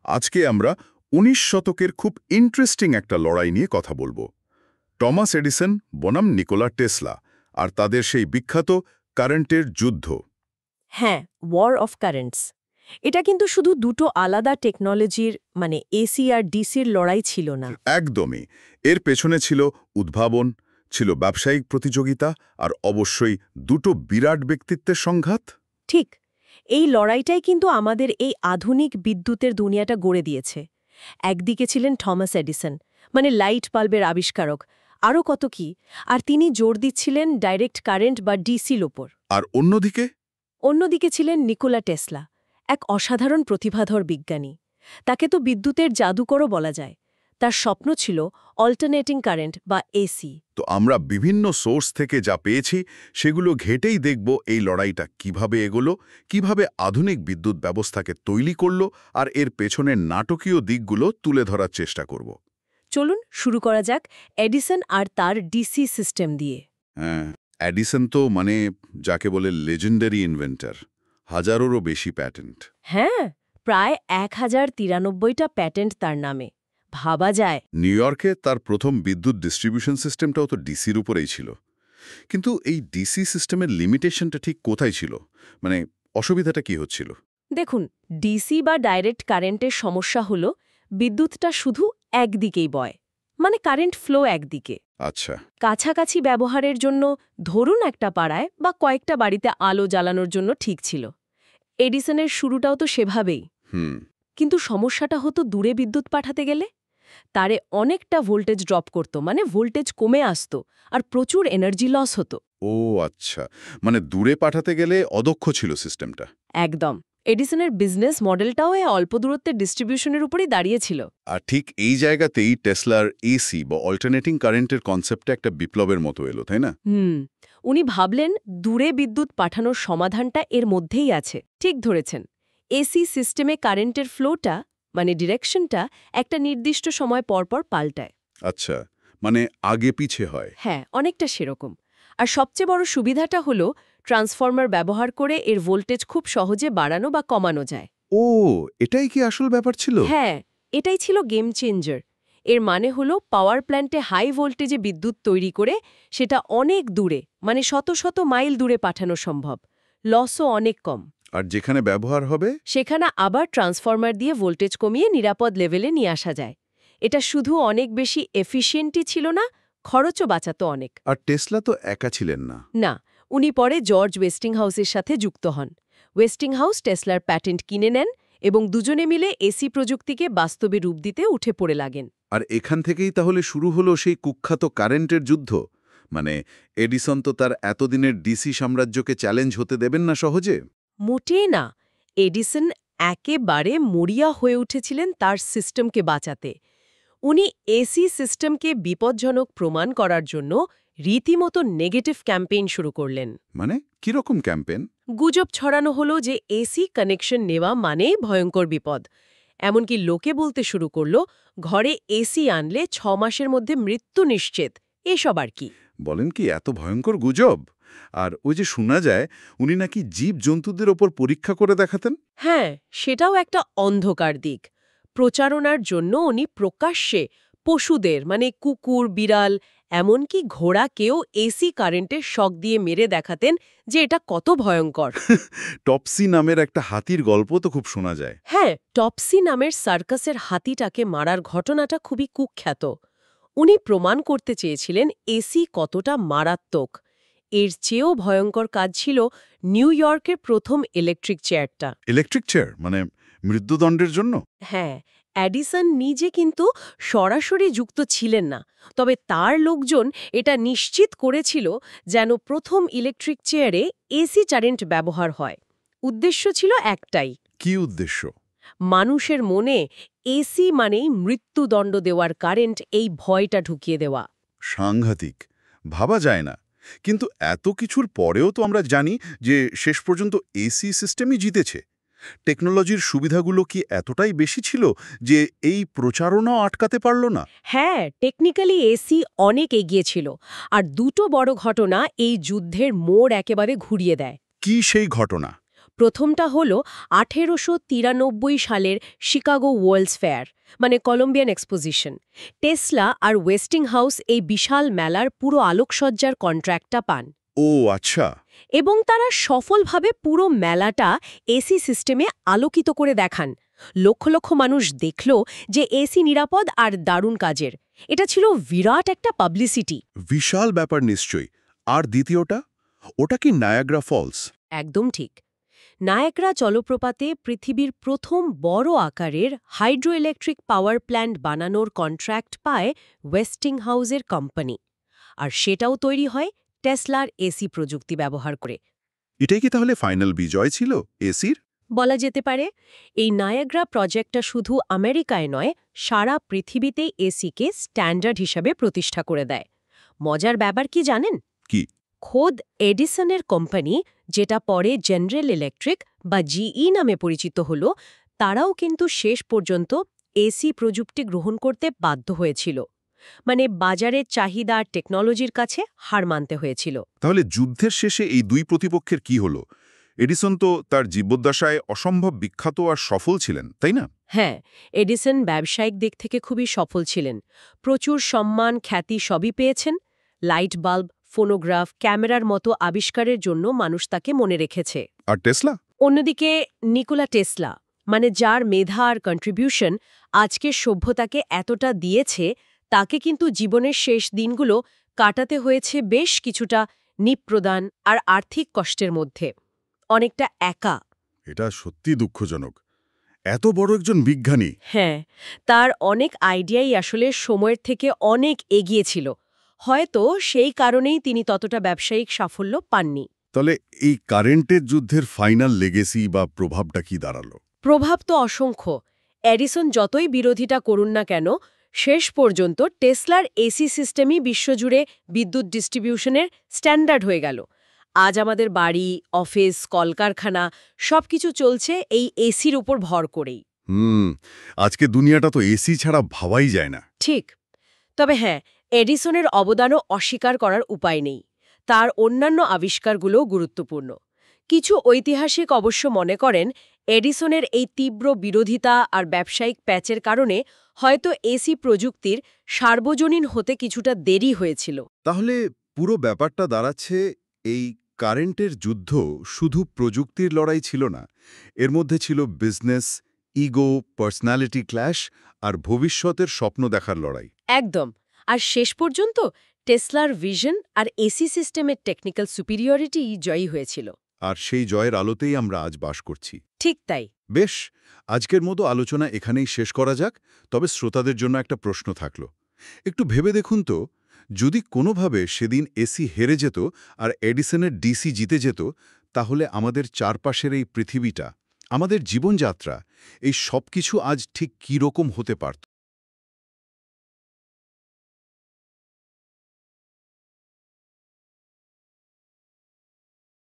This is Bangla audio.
আজকে আমরা ১৯ শতকের খুব ইন্টারেস্টিং একটা লড়াই নিয়ে কথা বলবো। টমাস এডিসন বনাম নিকোলা টেসলা আর তাদের সেই বিখ্যাত কারেন্টের যুদ্ধ। হ্যাঁ, ওয়ার অফ কারেন্টস। এটা কিন্তু শুধু দুটো আলাদা টেকনোলজির মানে এসি আর ডিসির লড়াই ছিল না। একদমই। এর পেছনে ছিল উদ্ভাবন, ছিল ব্যবসায়িক প্রতিযোগিতা আর অবশ্যই দুটো বিরাট ব্যক্তিত্বের সংঘাত। ঠিক, এই লড়াইটাই কিন্তু আমাদের এই আধুনিক বিদ্যুতের দুনিয়াটা গড়ে দিয়েছে। একদিকে ছিলেন থমাস এডিসন, মানে লাইট বাল্বের আবিষ্কারক, আরও কত কি, আর তিনি জোর দিচ্ছিলেন ডাইরেক্ট কারেন্ট বা ডিসির ওপর। আর অন্যদিকে ছিলেন নিকোলা টেসলা, এক অসাধারণ প্রতিভাধর বিজ্ঞানী। তাকে তো বিদ্যুতের জাদুকরও বলা যায়। তার স্বপ্ন ছিল অল্টারনেটিং কারেন্ট বা এসি। তো আমরা বিভিন্ন সোর্স থেকে যা পেয়েছি সেগুলো ঘেটেই দেখব এই লড়াইটা কিভাবে এগোলো, কিভাবে আধুনিক বিদ্যুৎ ব্যবস্থাকে তৈরি করলো আর এর পেছনের নাটকীয় দিকগুলো তুলে ধরার চেষ্টা করব। চলুন শুরু করা যাক এডিসন আর তার ডিসি সিস্টেম দিয়ে। হ্যাঁ, এডিসন তো যাকে বলে লেজেন্ডারি ইনভেন্টর, হাজারেরও বেশি প্যাটেন্ট। হ্যাঁ, প্রায় 1093টা প্যাটেন্ট তার নামে। ভাবা যায়। নিউ ইয়র্কে তার প্রথম বিদ্যুৎ ডিস্ট্রিবিউশন সিস্টেমটাও তো ডিসির উপরেই ছিল। কিন্তু এই ডিসি সিস্টেমের লিমিটেশনটা ঠিক কোথায় ছিল? অসুবিধাটা কি হচ্ছিল? দেখুন, ডিসি বা ডাইরেক্ট কারেন্টের সমস্যা হলো বিদ্যুৎটা শুধু একদিকেই বয়, মানে কারেন্ট ফ্লো একদিকে। আচ্ছা। কাছাকাছি ব্যবহারের জন্য ধরুন একটা পাড়ায় বা কয়েকটা বাড়িতে আলো জ্বালানোর জন্য ঠিক ছিল। এডিসনের শুরুটাও তো সেভাবেই। কিন্তু সমস্যাটা হতো দূরে বিদ্যুৎ পাঠাতে গেলে তারে অনেকটা ভোল্টেজ ড্রপ করত, মানে ভোল্টেজ কমে আসত আর প্রচুর এনার্জি লস হতো। ও আচ্ছা, দূরে পাঠাতে গেলে অদক্ষ ছিল সিস্টেমটা। একদম। এডিসনের বিজনেস মডেলটাও অল্প দূরত্বের ডিস্ট্রিবিউশনের উপরই দাঁড়িয়েছিল। আর ঠিক এই জায়গাতেই টেসলার এসি বা অল্টারনেটিং কারেন্টের কনসেপ্টটা একটা বিপ্লবের মতো এলো, তাই না? উনি ভাবলেন দূরে বিদ্যুৎ পাঠানোর সমাধানটা এর মধ্যেই আছে। ঠিক ধরেছেন। এসি সিস্টেমে কারেন্টের ফ্লোটা মানে ডিরেকশনটা একটা নির্দিষ্ট সময় পরপর পাল্টায়। আচ্ছা, আগে পিছে হয়। হ্যাঁ, অনেকটা সেরকম। আর সবচেয়ে বড় সুবিধাটা হলো ট্রান্সফর্মার ব্যবহার করে এর ভোল্টেজ খুব সহজে বাড়ানো বা কমানো যায়। ও, এটাই কি আসল ব্যাপার ছিল? হ্যাঁ, এটাই ছিল গেম চেঞ্জার। এর মানে হলো পাওয়ার প্ল্যান্টে হাই ভোল্টেজে বিদ্যুৎ তৈরি করে সেটা অনেক দূরে, মানে শত শত মাইল দূরে পাঠানো সম্ভব। লসও অনেক কম। আর যেখানে ব্যবহার হবে সেখানে আবার ট্রান্সফর্মার দিয়ে ভোল্টেজ কমিয়ে নিরাপদ লেভেলে নিয়ে আসা যায়। এটা শুধু অনেক বেশি এফিশিয়েন্টই ছিল না, খরচও বাঁচাতো অনেক। আর টেসলা তো একা ছিলেন না। না, উনি পরে জর্জ ওয়েস্টিংহাউসের সাথে যুক্ত হন। ওয়েস্টিংহাউস টেসলার প্যাটেন্ট কিনে নেন এবং দুজনে মিলে এসি প্রযুক্তিকে বাস্তবে রূপ দিতে উঠে পড়ে লাগেন। আর এখান থেকেই তাহলে শুরু হলো সেই কুখ্যাত কারেন্টের যুদ্ধ। এডিসন তো তার এতদিনের ডিসি সাম্রাজ্যকে চ্যালেঞ্জ হতে দেবেন না সহজে। মোটেই না। এডিসন একেবারে মরিয়া হয়ে উঠেছিলেন তার সিস্টেমকে বাঁচাতে। উনি এসি সিস্টেমকে বিপজ্জনক প্রমাণ করার জন্য রীতিমতো নেগেটিভ ক্যাম্পেইন শুরু করলেন। কিরকম ক্যাম্পেইন? গুজব ছড়ানো হলো যে এসি কানেকশন নেওয়া মানেই ভয়ঙ্কর বিপদ। এমনকি লোকে বলতে শুরু করল ঘরে এসি আনলে 6 মাসের মধ্যে মৃত্যু নিশ্চিত। এসব আর কি। বলেন কি, এত ভয়ঙ্কর গুজব? আর ওই যে শোনা যায় উনি নাকি জীব-জন্তুদের ওপর পরীক্ষা করে দেখাতেন। হ্যাঁ, সেটাও একটা অন্ধকার দিক। প্রচারণার জন্য উনি প্রকাশ্যে পশুদের মানে কুকুর, বিড়াল, এমনকি ঘোড়াকেও এসি কারেন্টের শক দিয়ে মেরে দেখাতেন যে এটা কত ভয়ঙ্কর। টপসি নামের একটা হাতির গল্প তো খুব শোনা যায়। হ্যাঁ, টপসি নামের সার্কাসের হাতিটাকে মারার ঘটনাটা খুবই কুখ্যাত। উনি প্রমাণ করতে চেয়েছিলেন এসি কতটা মারাত্মক। এর চেয়েও ভয়ঙ্কর কাজ ছিল নিউ ইয়র্কের প্রথম ইলেকট্রিক চেয়ারটা। ইলেকট্রিক চেয়ার মৃত্যুদণ্ডের জন্য? হ্যাঁ, এডিসন নিজে কিন্তু সরাসরি যুক্ত ছিলেন না, তবে তার লোকজন এটা নিশ্চিত করেছিল যেন প্রথম ইলেকট্রিক চেয়ারে এসি কারেন্ট ব্যবহার হয়। উদ্দেশ্য ছিল একটাই। কি উদ্দেশ্য? মানুষের মনে এসি মানেই মৃত্যুদণ্ড দেওয়ার কারেন্ট, এই ভয়টা ঢুকিয়ে দেওয়া। সাংঘাতিক, ভাবা যায় না। কিন্তু এত কিছুর পরেও তো আমরা জানি যে শেষ পর্যন্ত এসি সিস্টেমই জিতেছে। টেকনোলজির সুবিধাগুলো কি এতটাই বেশি ছিল যে এই প্রচারণাও আটকাতে পারল না? হ্যাঁ, টেকনিক্যালি এসি অনেক এগিয়ে ছিল। আর দুটো বড় ঘটনা এই যুদ্ধের মোড় একেবারে ঘুরিয়ে দেয়। কি সেই ঘটনা? প্রথমটা হল 1893 সালের শিকাগো ওয়ার্ল্ডস ফেয়ার, মানে কলম্বিয়ান এক্সপোজিশন। টেসলা আর ওয়েস্টিংহাউস এই বিশাল মেলার পুরো আলোকসজ্জার কন্ট্রাক্টটা পান। ও আচ্ছা। এবং তারা সফলভাবে পুরো মেলাটা এসি সিস্টেমে আলোকিত করে দেখান। লক্ষ লক্ষ মানুষ দেখল যে এসি নিরাপদ আর দারুণ কাজের। এটা ছিল বিরাট একটা পাবলিসিটি। বিশাল ব্যাপার নিশ্চয়ই। আর দ্বিতীয়টা, ওটা কি নায়াগ্রা ফলস? একদম ঠিক। নায়াগ্রা জলপ্রপাতে পৃথিবীর প্রথম বড় আকারের হাইড্রো ইলেকট্রিক পাওয়ার প্ল্যান্ট বানানোর কন্ট্রাক্ট পায় ওয়েস্টিংহাউসের কোম্পানি। আর সেটাও তৈরি হয় টেসলার এসি প্রযুক্তি ব্যবহার করে। এটাই কি তাহলে ফাইনাল বিজয় ছিল এসির? বলা যেতে পারে এই নায়াগ্রা প্রজেক্টটা শুধু আমেরিকায় নয়, সারা পৃথিবীতেই এসিকে স্ট্যান্ডার্ড হিসাবে প্রতিষ্ঠা করে দেয়। মজার ব্যাপার কি জানেন? কি? খোদ এডিসনের কোম্পানি, যেটা পরে জেনারেল ইলেকট্রিক বা জিই নামে পরিচিত হল, তারাও কিন্তু শেষ পর্যন্ত এসি প্রযুক্তি গ্রহণ করতে বাধ্য হয়েছিল। মানে বাজারের চাহিদা আর টেকনোলজির কাছে হার মানতে হয়েছিল। তাহলে যুদ্ধের শেষে এই দুই প্রতিপক্ষের কি হলো? এডিসন তো তার জীবদ্দশায় অসম্ভব বিখ্যাত আর সফল ছিলেন, তাই না? হ্যাঁ, এডিসন ব্যবসায়িক দিক থেকে খুবই সফল ছিলেন। প্রচুর সম্মান, খ্যাতি সবই পেয়েছেন। লাইট বাল্ব, ফোনোগ্রাফ, ক্যামেরার মতো আবিষ্কারের জন্য মানুষ তাকে মনে রেখেছে। আর টেসলা? অন্যদিকে নিকোলা টেসলা, মানে যার মেধা আর কন্ট্রিবিউশন আজকের সভ্যতাকে এতটা দিয়েছে, তাকে কিন্তু জীবনের শেষ দিনগুলো কাটাতে হয়েছে বেশ কিছুটা নিঃপ্রদান আর আর্থিক কষ্টের মধ্যে। অনেকটা একা। এটা সত্যি দুঃখজনক। এত বড় একজন বিজ্ঞানী। হ্যাঁ, তার অনেক আইডিয়াই আসলে সময়ের থেকে অনেক এগিয়ে ছিল। হয়তো সেই কারণেই তিনি ততটা ব্যবসায়িক সাফল্য পাননি। তাহলে এই কারেন্টের যুদ্ধের ফাইনাল লেগেসি বা প্রভাবটা কি দাঁড়ালো? প্রভাব তো অসংখ্য। এডিসন যতই বিরোধিতা করুন না কেন, শেষ পর্যন্ত টেসলার এসি সিস্টেমই বিশ্বজুড়ে বিদ্যুৎ ডিস্ট্রিবিউশনের স্ট্যান্ডার্ড হয়ে গেল। আজ আমাদের বাড়ি, অফিস, কলকারখানা সবকিছু চলছে এই এসির উপর ভর করেই। আজকে দুনিয়াটা তো এসি ছাড়া ভাবাই যায় না। ঠিক। তবে হ্যাঁ, এডিসনের অবদানও অস্বীকার করার উপায় নেই। তার অন্যান্য আবিষ্কারগুলোও গুরুত্বপূর্ণ। কিছু ঐতিহাসিক অবশ্য মনে করেন এডিসনের এই তীব্র বিরোধিতা আর ব্যবসায়িক প্যাচের কারণে হয়তো এসি প্রযুক্তির সার্বজনীন হতে কিছুটা দেরি হয়েছিল। তাহলে পুরো ব্যাপারটা দাঁড়াচ্ছে, এই কারেন্টের যুদ্ধ শুধু প্রযুক্তির লড়াই ছিল না, এর মধ্যে ছিল বিজনেস, ইগো, পার্সোনালিটি ক্ল্যাশ আর ভবিষ্যতের স্বপ্ন দেখার লড়াই। একদম। আর শেষ পর্যন্ত টেসলার ভিশন আর এসি সিস্টেমের টেকনিক্যাল সুপিরিয়রিটি জয়ী হয়েছিল। আর সেই জয়ের আলোতেই আমরা আজ বাস করছি। ঠিক তাই। বেশ, আজকের মতো আলোচনা এখানেই শেষ করা যাক। তবে শ্রোতাদের জন্য একটা প্রশ্ন থাকলো। একটু ভেবে দেখুন তো, যদি কোনোভাবে সেদিন এসি হেরে যেত আর এডিসনের ডিসি জিতে যেত, তাহলে আমাদের চারপাশের এই পৃথিবীটা, আমাদের জীবনযাত্রা, এই সব কিছু আজ ঠিক কী রকম হতে পারত?